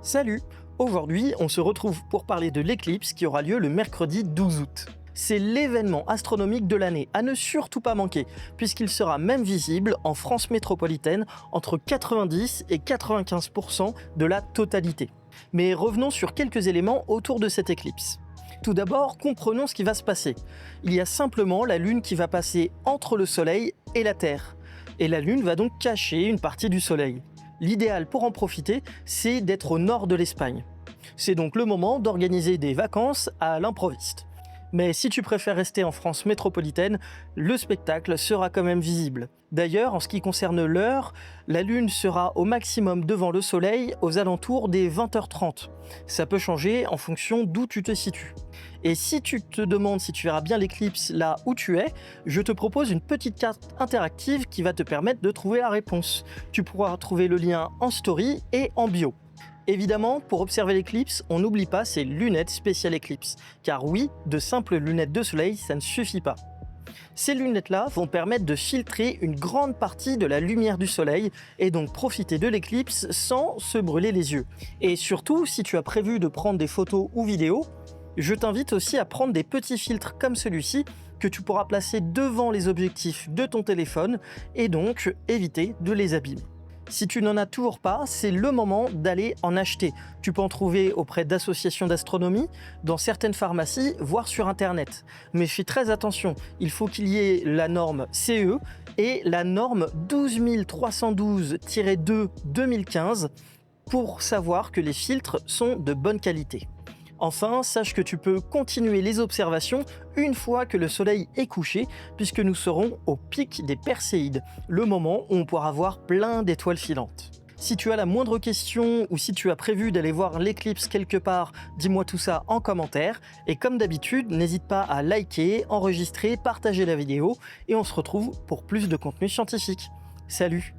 Salut! Aujourd'hui, on se retrouve pour parler de l'éclipse qui aura lieu le mercredi 12 août. C'est l'événement astronomique de l'année à ne surtout pas manquer, puisqu'il sera même visible en France métropolitaine entre 90 et 95% de la totalité. Mais revenons sur quelques éléments autour de cette éclipse. Tout d'abord, comprenons ce qui va se passer. Il y a simplement la Lune qui va passer entre le Soleil et la Terre. Et la Lune va donc cacher une partie du Soleil. L'idéal pour en profiter, c'est d'être au nord de l'Espagne. C'est donc le moment d'organiser des vacances à l'improviste. Mais si tu préfères rester en France métropolitaine, le spectacle sera quand même visible. D'ailleurs, en ce qui concerne l'heure, la Lune sera au maximum devant le Soleil aux alentours des 20h30. Ça peut changer en fonction d'où tu te situes. Et si tu te demandes si tu verras bien l'éclipse là où tu es, je te propose une petite carte interactive qui va te permettre de trouver la réponse. Tu pourras trouver le lien en story et en bio. Évidemment, pour observer l'éclipse, on n'oublie pas ces lunettes spéciales éclipse. Car oui, de simples lunettes de soleil, ça ne suffit pas. Ces lunettes-là vont permettre de filtrer une grande partie de la lumière du soleil et donc profiter de l'éclipse sans se brûler les yeux. Et surtout, si tu as prévu de prendre des photos ou vidéos, je t'invite aussi à prendre des petits filtres comme celui-ci que tu pourras placer devant les objectifs de ton téléphone et donc éviter de les abîmer. Si tu n'en as toujours pas, c'est le moment d'aller en acheter. Tu peux en trouver auprès d'associations d'astronomie, dans certaines pharmacies, voire sur internet. Mais fais très attention, il faut qu'il y ait la norme CE et la norme 12312-2 2015 pour savoir que les filtres sont de bonne qualité. Enfin, sache que tu peux continuer les observations une fois que le soleil est couché, puisque nous serons au pic des Perséides, le moment où on pourra voir plein d'étoiles filantes. Si tu as la moindre question ou si tu as prévu d'aller voir l'éclipse quelque part, dis-moi tout ça en commentaire. Et comme d'habitude, n'hésite pas à liker, enregistrer, partager la vidéo et on se retrouve pour plus de contenu scientifique. Salut!